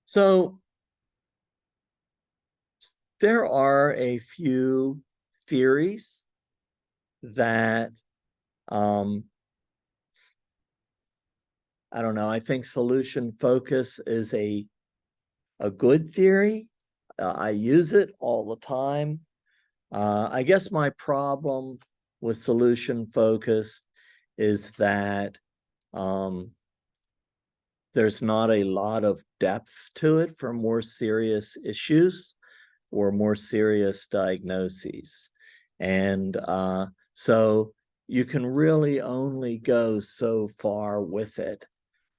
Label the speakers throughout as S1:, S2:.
S1: So there are a few theories that I don't know. I think solution focus is a good theory. I use it all the time. I guess my problem with solution focus is that um, there's not a lot of depth to it for more serious issues or more serious diagnoses. And so you can really only go so far with it.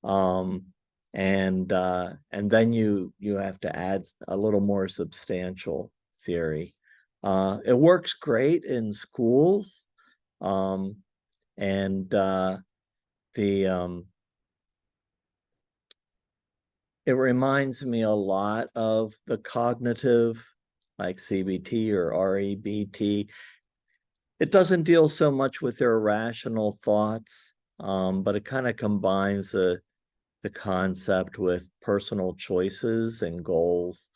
S1: Um, and then you have to add a little more substantial theory. It works great in schools, um, and the it reminds me a lot of the cognitive, like CBT or REBT. It doesn't deal so much with their irrational thoughts, but it kind of combines the concept with personal choices and goals.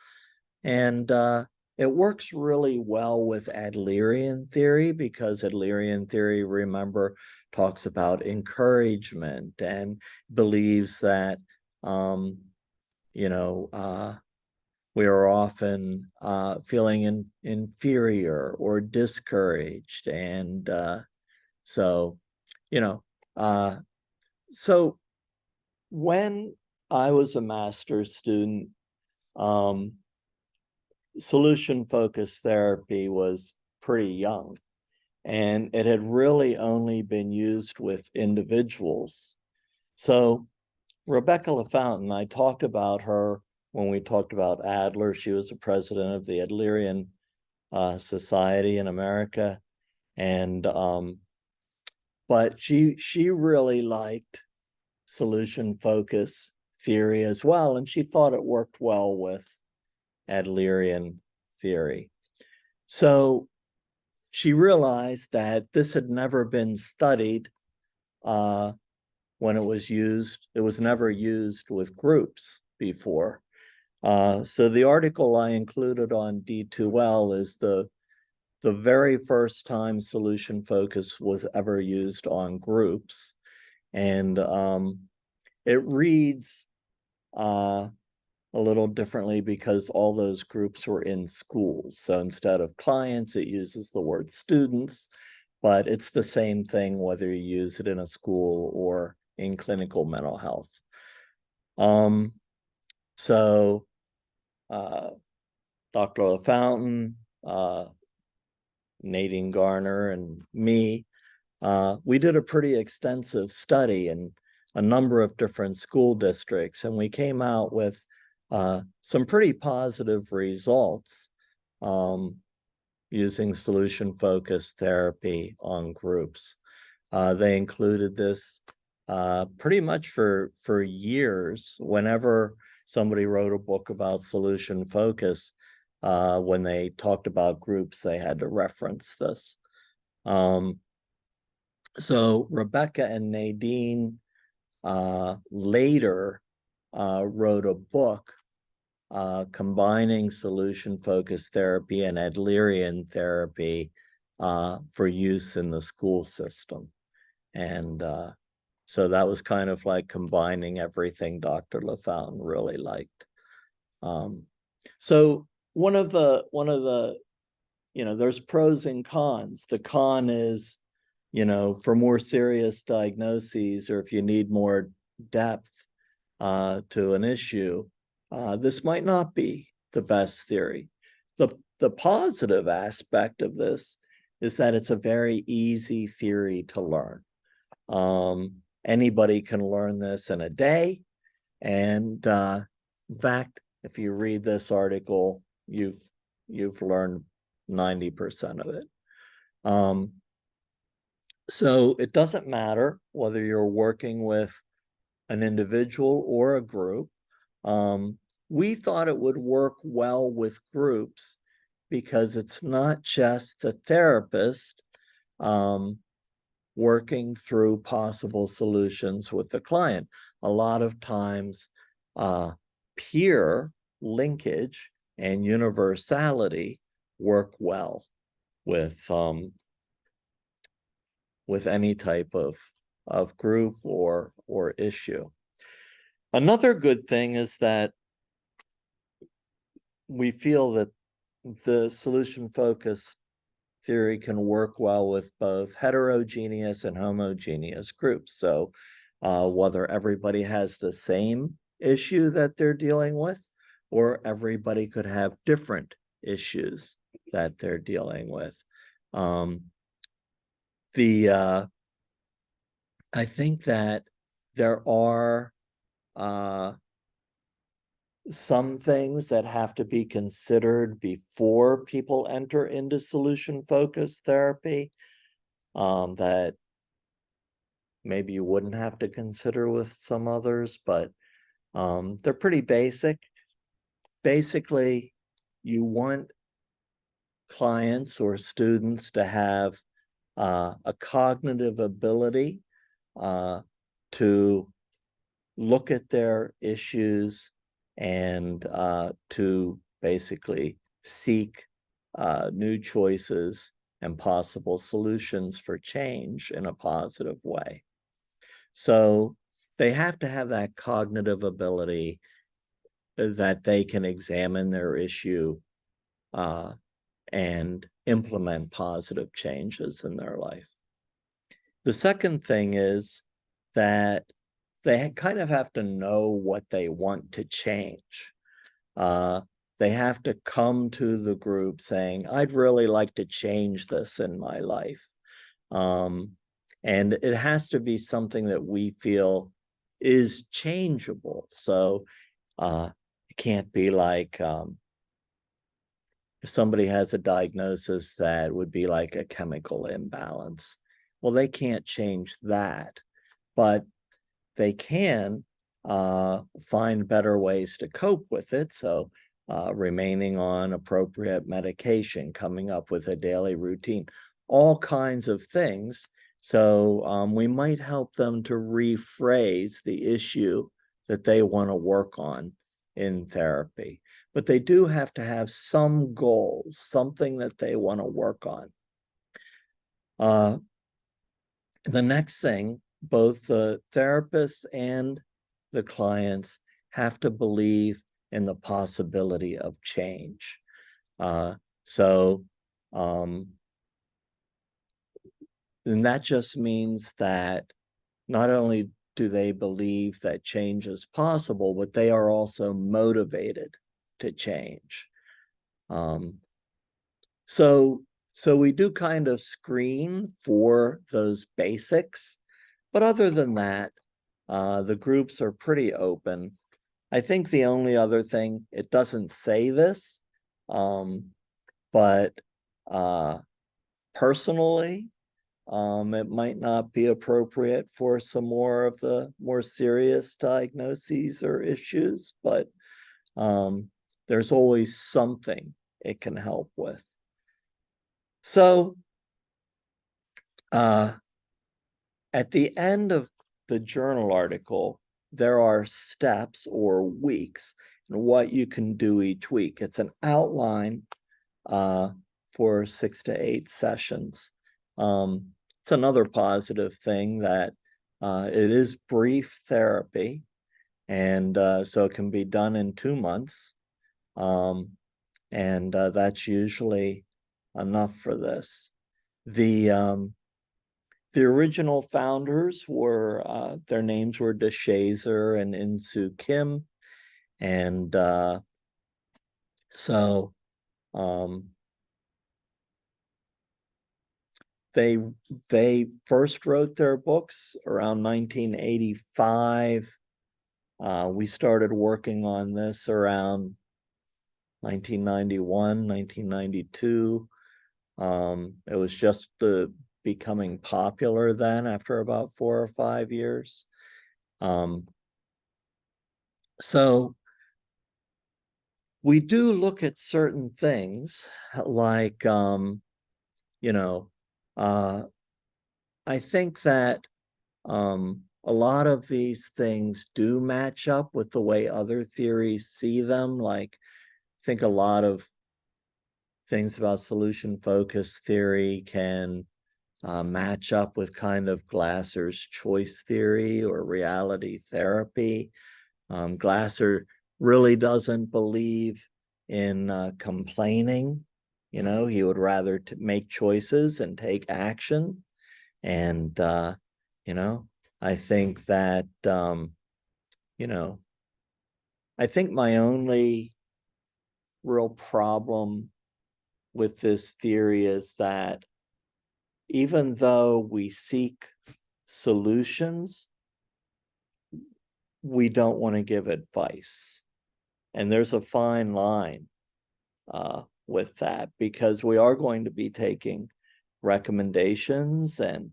S1: And it works really well with Adlerian theory because Adlerian theory, remember, talks about encouragement and believes that, um, you know, we are often feeling inferior or discouraged. And so, you know, uh, so when I was a master's student, um, solution focused therapy was pretty young, and it had really only been used with individuals. So Rebecca LaFountain, I talked about her when we talked about Adler. She was the president of the Adlerian Society in America, and but she really liked solution focus theory as well, and she thought it worked well with Adlerian theory. So she realized that this had never been studied when it was used. It was never used with groups before. So the article I included on D2L is the very first time solution focus was ever used on groups. And it reads a little differently because all those groups were in schools. So instead of clients, it uses the word students, but it's the same thing whether you use it in a school or in clinical mental health. Um, so Dr. LaFountain, Nadine Garner, and me, we did a pretty extensive study in a number of different school districts, and we came out with some pretty positive results using solution-focused therapy on groups. They included this pretty much for years. Whenever somebody wrote a book about solution focus, when they talked about groups, they had to reference this. So Rebecca and Nadine later wrote a book combining solution-focused therapy and Adlerian therapy for use in the school system. And so that was kind of like combining everything Dr. LaFountain really liked. So one of the, there's pros and cons. The con is, for more serious diagnoses, or if you need more depth to an issue, this might not be the best theory. The positive aspect of this is that it's a very easy theory to learn. Anybody can learn this in a day. And in fact, if you read this article, you've learned 90% of it. So it doesn't matter whether you're working with an individual or a group. We thought it would work well with groups because it's not just the therapist working through possible solutions with the client. A lot of times, peer linkage and universality work well with any type of group or issue. Another good thing is that we feel that the solution-focused theory can work well with both heterogeneous and homogeneous groups. So whether everybody has the same issue that they're dealing with, or everybody could have different issues that they're dealing with. I think that there are some things that have to be considered before people enter into solution-focused therapy that maybe you wouldn't have to consider with some others, but they're pretty basic. Basically, you want clients or students to have a cognitive ability to look at their issues and to basically seek new choices and possible solutions for change in a positive way. So they have to have that cognitive ability that they can examine their issue and implement positive changes in their life. The second thing is that they kind of have to know what they want to change. They have to come to the group saying, I'd really like to change this in my life. And it has to be something that we feel is changeable. So it can't be like if somebody has a diagnosis that would be like a chemical imbalance. Well, they can't change that, but they can find better ways to cope with it. So remaining on appropriate medication, coming up with a daily routine, all kinds of things. So we might help them to rephrase the issue that they want to work on in therapy. But they do have to have some goals, something that they want to work on. The next thing, both the therapists and the clients have to believe in the possibility of change. And that just means that not only do they believe that change is possible, but they are also motivated to change. So we do kind of screen for those basics, but other than that, the groups are pretty open. I think the only other thing, it doesn't say this, but personally, it might not be appropriate for some more of the more serious diagnoses or issues, but there's always something it can help with. So at the end of the journal article, there are steps or weeks and what you can do each week. It's an outline for 6 to 8 sessions. It's another positive thing that it is brief therapy, and so it can be done in 2 months. And that's usually enough for this. The original founders were, their names were DeShazer and Insoo Kim. And so they first wrote their books around 1985. We started working on this around 1991, 1992. It was just becoming popular then after about 4 or 5 years. So we do look at certain things like, I think that a lot of these things do match up with the way other theories see them. Like, I think a lot of things about solution focus theory can match up with kind of Glasser's choice theory or reality therapy. Glasser really doesn't believe in complaining. You know, he would rather make choices and take action. And, you know, I think that, you know, I think my only real problem with this theory is that even though we seek solutions, we don't want to give advice. And there's a fine line with that, because we are going to be taking recommendations and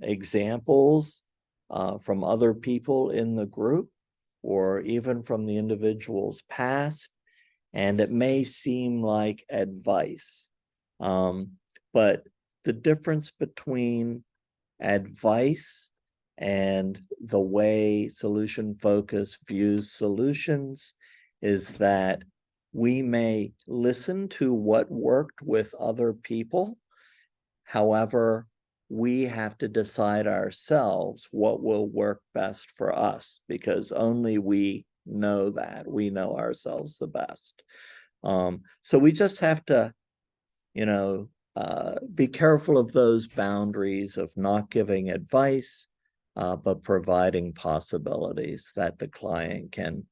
S1: examples from other people in the group, or even from the individual's past. And it may seem like advice. But the difference between advice and the way solution focus views solutions is that we may listen to what worked with other people. However, we have to decide ourselves what will work best for us, because only we know that. We know ourselves the best. So we just have to, you know, be careful of those boundaries of not giving advice, but providing possibilities that the client can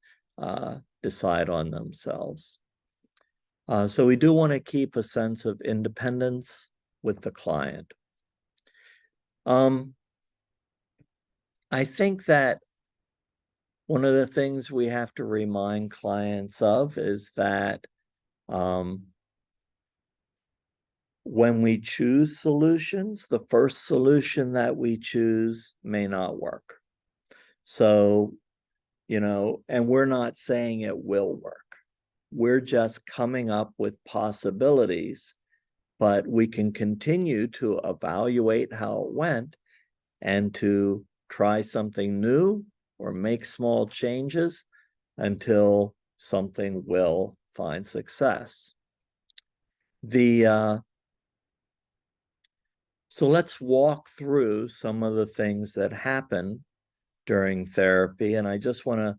S1: decide on themselves. So we do want to keep a sense of independence with the client. I think that one of the things we have to remind clients of is that when we choose solutions, the first solution that we choose may not work. So, you know, and we're not saying it will work. We're just coming up with possibilities, but we can continue to evaluate how it went and to try something new or make small changes until something will find success. So let's walk through some of the things that happen during therapy. And I just want to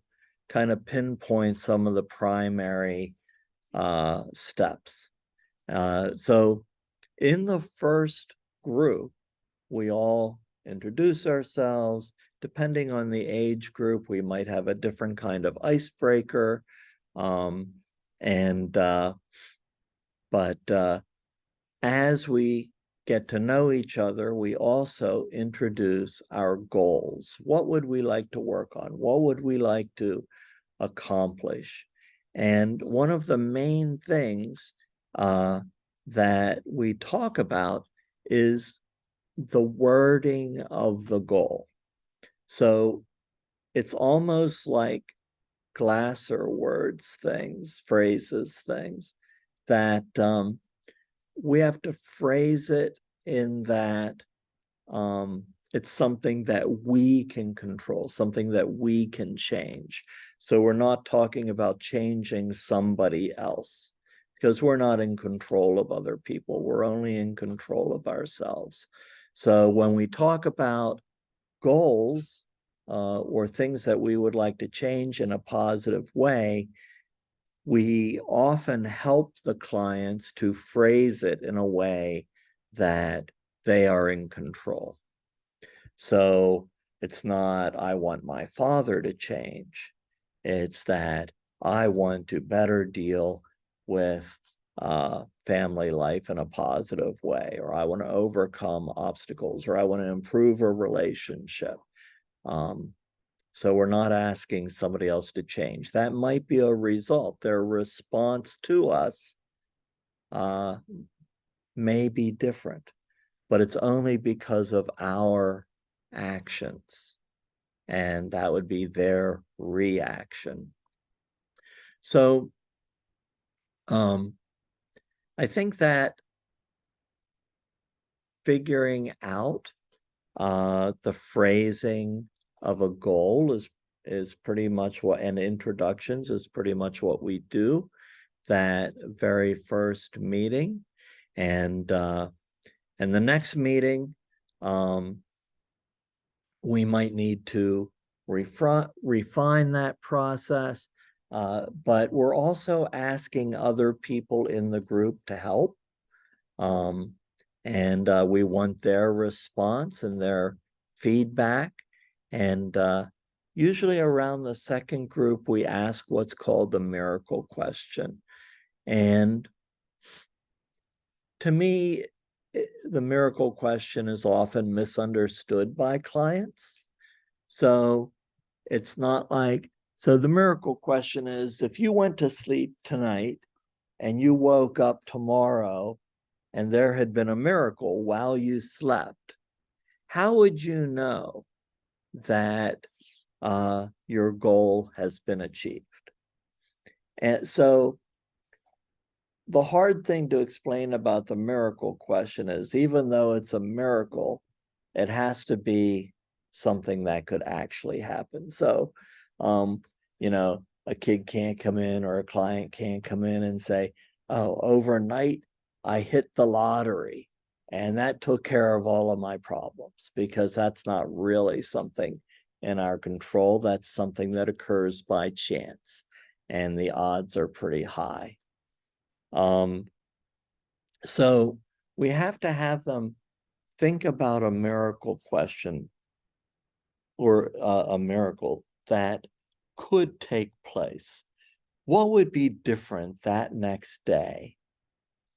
S1: kind of pinpoint some of the primary steps. So in the first group, we all introduce ourselves. Depending on the age group, we might have a different kind of icebreaker. But as we get to know each other, we also introduce our goals. What would we like to work on? What would we like to accomplish? And one of the main things that we talk about is the wording of the goal. So it's almost like Glasser words things, phrases things, that we have to phrase it in that it's something that we can control, something that we can change. So we're not talking about changing somebody else, because we're not in control of other people. We're only in control of ourselves. So when we talk about goals or things that we would like to change in a positive way, we often help the clients to phrase it in a way that they are in control. So it's not, I want my father to change. It's that I want to better deal with family life in a positive way, or I want to overcome obstacles, or I want to improve a relationship. So we're not asking somebody else to change. That might be a result. Their response to us may be different, but it's only because of our actions, and that would be their reaction. So I think that figuring out The phrasing of a goal is pretty much what, and introductions is pretty much what we do that very first meeting. And the next meeting, we might need to refine that process, but we're also asking other people in the group to help. And we want their response and their feedback. And usually around the second group, we ask what's called the miracle question. And to me, the miracle question is often misunderstood by clients. So it's not like, so the miracle question is, if you went to sleep tonight and you woke up tomorrow and there had been a miracle while you slept, how would you know that your goal has been achieved? And so the hard thing to explain about the miracle question is, even though it's a miracle, it has to be something that could actually happen. So, you know, a kid can't come in or a client can't come in and say, oh, overnight I hit the lottery and that took care of all of my problems, because that's not really something in our control. That's something that occurs by chance, and the odds are pretty high. So we have to have them think about a miracle question or a miracle that could take place. What would be different that next day?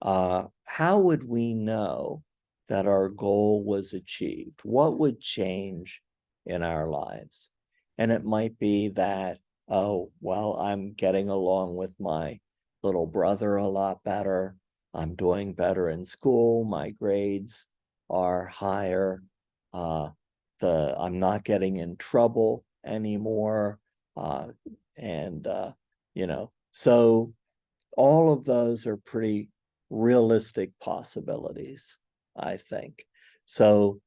S1: How would we know that our goal was achieved? What would change in our lives? And it might be that, oh, well, I'm getting along with my little brother a lot better. I'm doing better in school. My grades are higher. I'm not getting in trouble anymore. You know, so all of those are pretty realistic possibilities, I think. So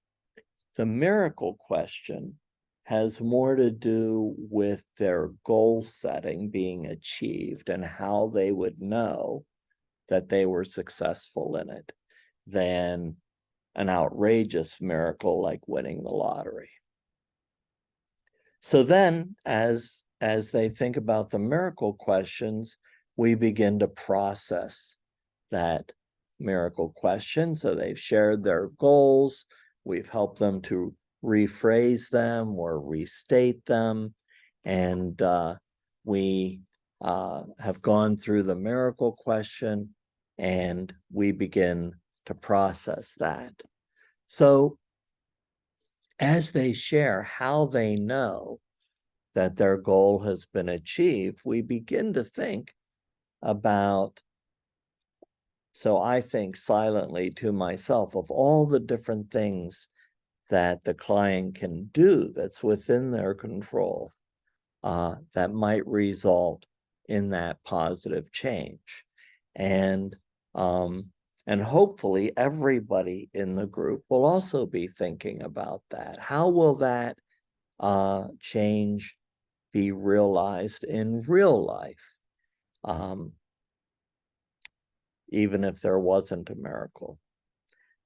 S1: the miracle question has more to do with their goal setting being achieved and how they would know that they were successful in it than an outrageous miracle like winning the lottery. So then, as they think about the miracle questions, we begin to process that miracle question. So they've shared their goals. We've helped them to rephrase them or restate them. And we have gone through the miracle question, and we begin to process that. So as they share how they know that their goal has been achieved, we begin to think about, so I think silently to myself, of all the different things that the client can do that's within their control that might result in that positive change. And hopefully everybody in the group will also be thinking about that. How will that change be realized in real life? Even if there wasn't a miracle.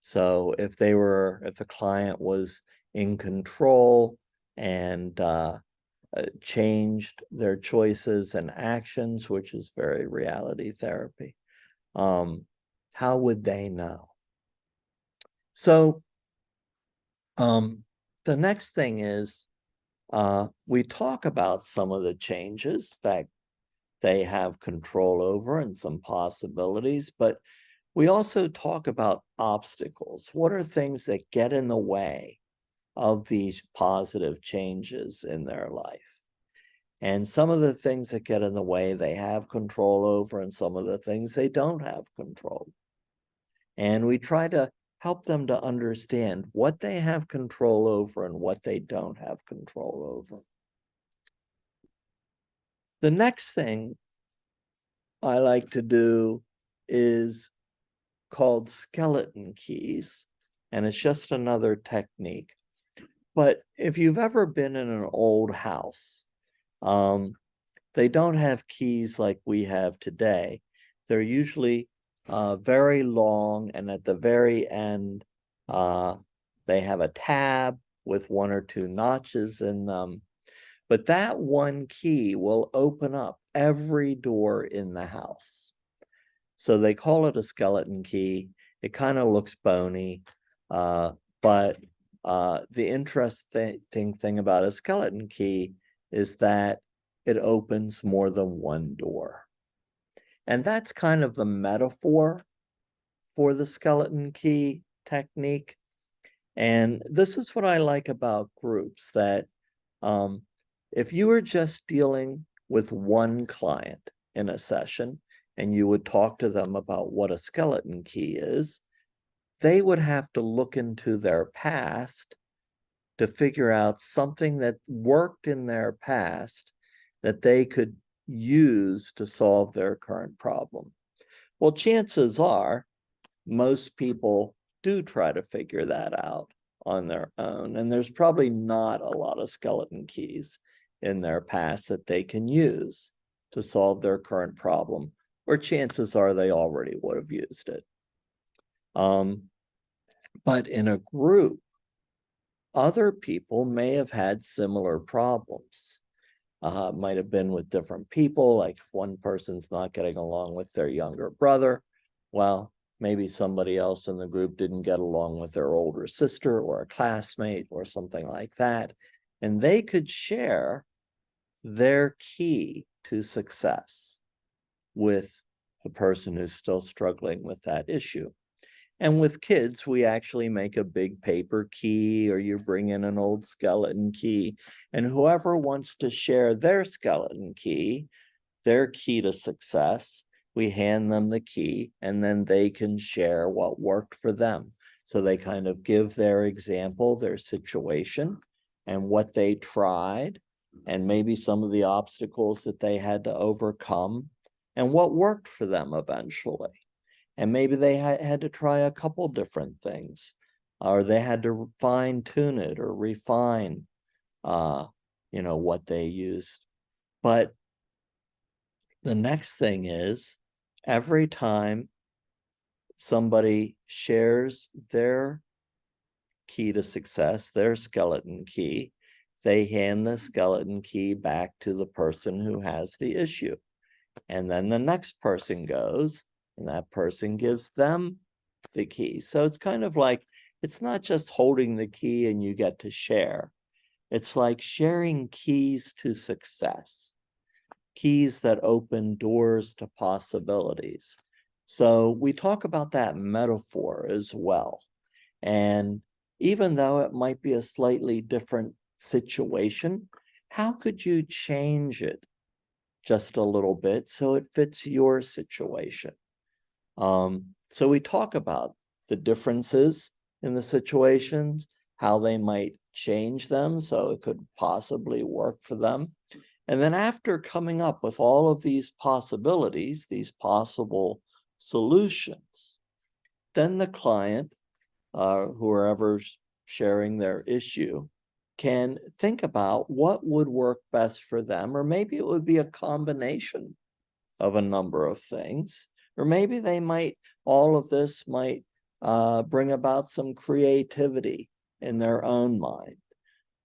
S1: So if the client was in control and changed their choices and actions, which is very reality therapy, how would they know? So the next thing is we talk about some of the changes that they have control over and some possibilities, but we also talk about obstacles. What are things that get in the way of these positive changes in their life? And some of the things that get in the way they have control over, and some of the things they don't have control. And we try to help them to understand what they have control over and what they don't have control over. The next thing I like to do is called skeleton keys, and it's just another technique But if you've ever been in an old house, they don't have keys like we have today. They're usually very long, and at the very end, they have a tab with 1 or 2 notches in them. But that one key will open up every door in the house. So they call it a skeleton key. It kind of looks bony, but the interesting thing about a skeleton key is that it opens more than one door. And that's kind of the metaphor for the skeleton key technique. And this is what I like about groups, that if you were just dealing with one client in a session and you would talk to them about what a skeleton key is, they would have to look into their past to figure out something that worked in their past that they could use to solve their current problem. Well, chances are most people do try to figure that out on their own, and there's probably not a lot of skeleton keys in their past that they can use to solve their current problem, or chances are they already would have used it. But in a group, other people may have had similar problems. Might have been with different people, like if one person's not getting along with their younger brother, well, maybe somebody else in the group didn't get along with their older sister or a classmate or something like that. And they could share their key to success with the person who's still struggling with that issue. And with kids, we actually make a big paper key, or you bring in an old skeleton key, and whoever wants to share their skeleton key, their key to success, we hand them the key, and then they can share what worked for them. So they kind of give their example, their situation, and what they tried, and maybe some of the obstacles that they had to overcome, and what worked for them eventually. And maybe they had to try a couple different things, or they had to fine tune it or refine, what they used. But the next thing is, every time somebody shares their key to success, their skeleton key, they hand the skeleton key back to the person who has the issue. And then the next person goes, and that person gives them the key. So it's kind of like, it's not just holding the key and you get to share. It's like sharing keys to success, keys that open doors to possibilities. So we talk about that metaphor as well. And even though it might be a slightly different situation, how could you change it just a little bit so it fits your situation? So we talk about the differences in the situations, how they might change them so it could possibly work for them. And then after coming up with all of these possibilities, these possible solutions, then the client, whoever's sharing their issue, can think about what would work best for them, or maybe it would be a combination of a number of things, or maybe all of this might bring about some creativity in their own mind.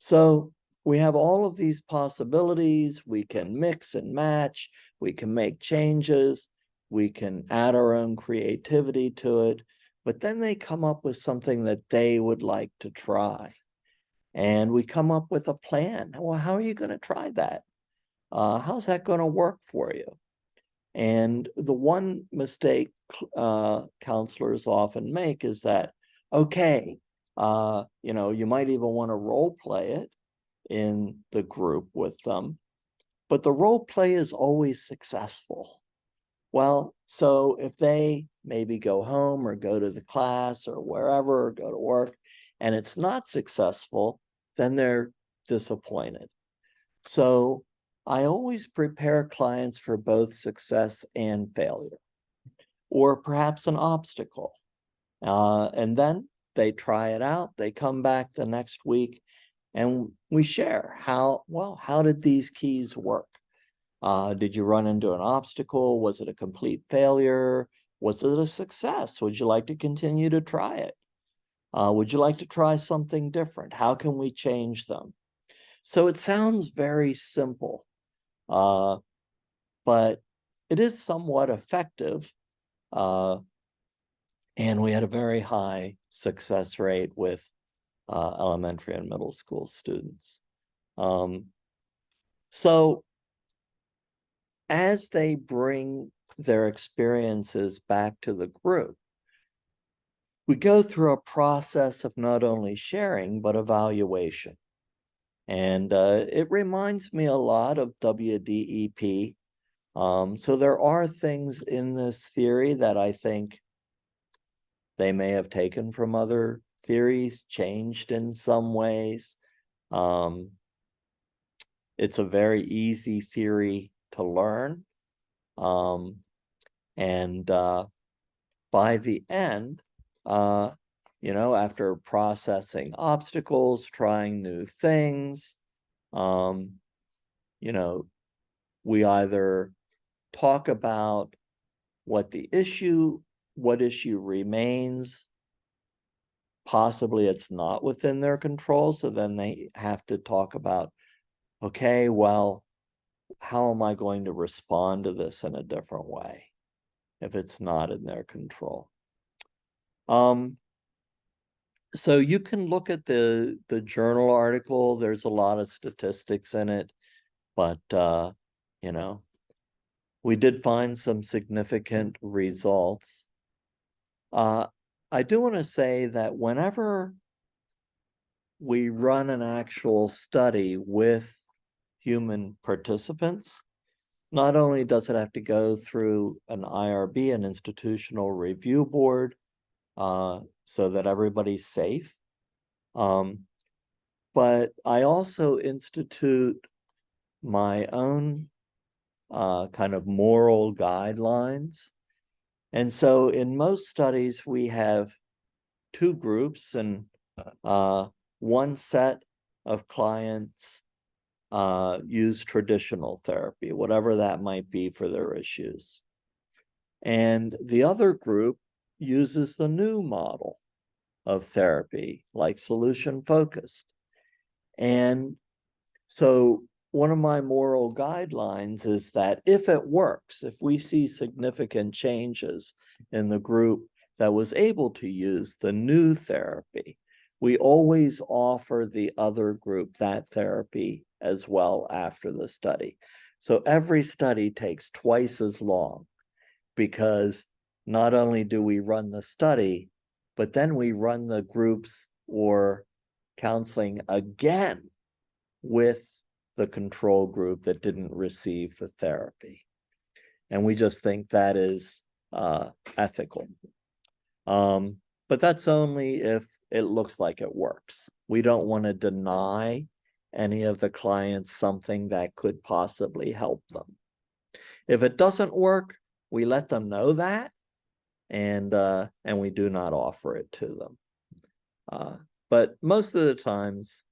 S1: So we have all of these possibilities. We can mix and match, we can make changes, we can add our own creativity to it, but then they come up with something that they would like to try. And we come up with a plan. Well, how are you going to try that? How's that going to work for you? And the one mistake counselors often make is that, okay, you might even want to role play it in the group with them, but the role play is always successful. Well, so if they maybe go home or go to the class or wherever, or go to work, and it's not successful, then they're disappointed. So I always prepare clients for both success and failure, or perhaps an obstacle. And then they try it out. They come back the next week And we share how did these keys work? Did you run into an obstacle? Was it a complete failure? Was it a success? Would you like to continue to try it? Would you like to try something different? How can we change them? So it sounds very simple, but it is somewhat effective. And we had a very high success rate with elementary and middle school students. So as they bring their experiences back to the group, we go through a process of not only sharing, but evaluation. And it reminds me a lot of WDEP. So there are things in this theory that I think they may have taken from other theories, changed in some ways. It's a very easy theory to learn. And by the end, after processing obstacles, trying new things, we either talk about what issue remains. Possibly it's not within their control, so then they have to talk about, okay, well, how am I going to respond to this in a different way if it's not in their control? So you can look at the journal article. There's a lot of statistics in it, but we did find some significant results. I do want to say that whenever we run an actual study with human participants, not only does it have to go through an IRB, an institutional review board, so that everybody's safe, but I also institute my own kind of moral guidelines. And so in most studies, we have two groups, and one set of clients use traditional therapy, whatever that might be for their issues. And the other group uses the new model of therapy, like solution focused. And so one of my moral guidelines is that if it works, if we see significant changes in the group that was able to use the new therapy, we always offer the other group that therapy as well after the study. So every study takes twice as long, because not only do we run the study, but then we run the groups or counseling again with the control group that didn't receive the therapy. And we just think that is ethical. But that's only if it looks like it works. We don't want to deny any of the clients something that could possibly help them. If it doesn't work, we let them know that, and we do not offer it to them. But most of the times,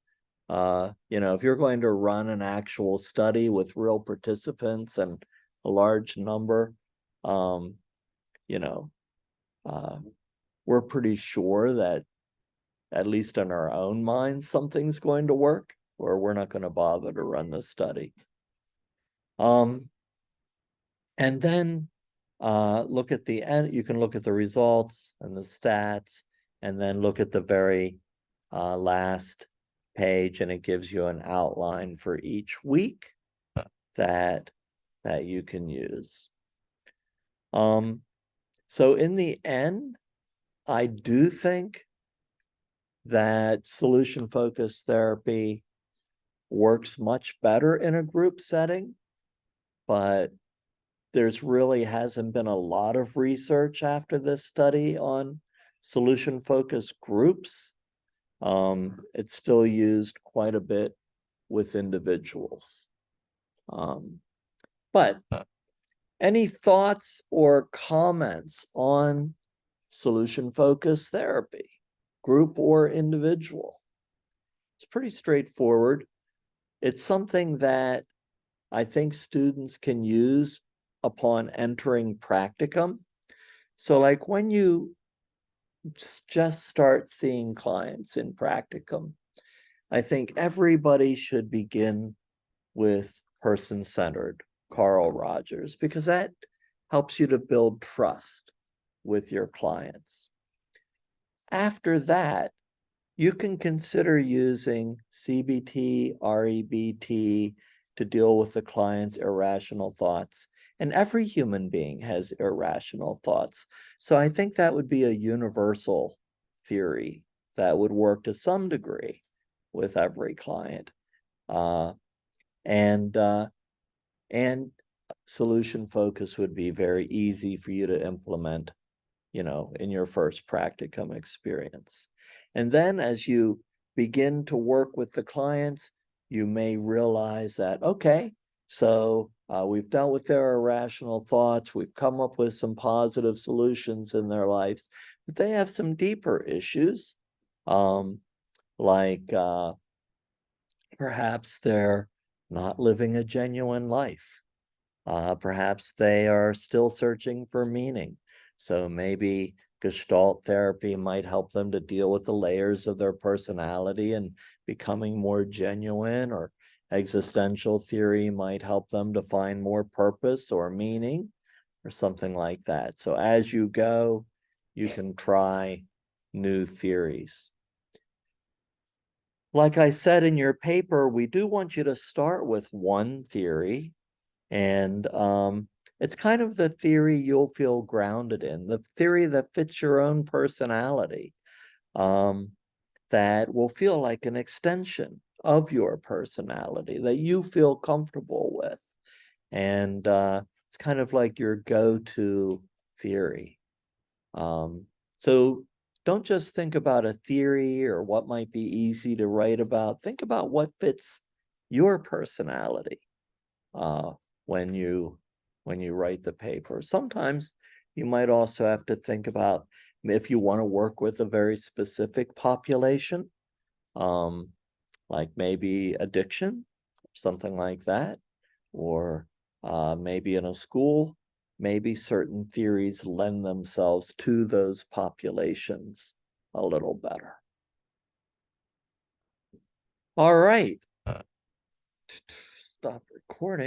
S1: if you're going to run an actual study with real participants and a large number, we're pretty sure that, at least in our own minds, something's going to work, or we're not going to bother to run the study. And then look at the end. You can look at the results and the stats, and then look at the very last page, and it gives you an outline for each week that you can use. So in the end, I do think that solution-focused therapy works much better in a group setting, but there's really hasn't been a lot of research after this study on solution-focused groups. It's still used quite a bit with individuals. But any thoughts or comments on solution-focused therapy, group or individual? It's pretty straightforward. It's something that I think students can use upon entering practicum. So like when you just start seeing clients in practicum, I think everybody should begin with person-centered, Carl Rogers, because that helps you to build trust with your clients. After that, you can consider using CBT, REBT to deal with the client's irrational thoughts. And every human being has irrational thoughts. So I think that would be a universal theory that would work to some degree with every client. And solution focus would be very easy for you to implement, in your first practicum experience. And then as you begin to work with the clients, you may realize that, okay, so we've dealt with their irrational thoughts, we've come up with some positive solutions in their lives, but they have some deeper issues, like perhaps they're not living a genuine life. Perhaps they are still searching for meaning. So maybe Gestalt therapy might help them to deal with the layers of their personality and becoming more genuine, or existential theory might help them to find more purpose or meaning or something like that. So as you go, you can try new theories. Like I said in your paper, we do want you to start with one theory, and it's kind of the theory you'll feel grounded in, the theory that fits your own personality, that will feel like an extension of your personality that you feel comfortable with. And it's kind of like your go-to theory. So don't just think about a theory or what might be easy to write about. Think about what fits your personality when you write the paper. Sometimes you might also have to think about if you want to work with a very specific population, like maybe addiction, something like that, or maybe in a school, maybe certain theories lend themselves to those populations a little better. All right. Stop recording.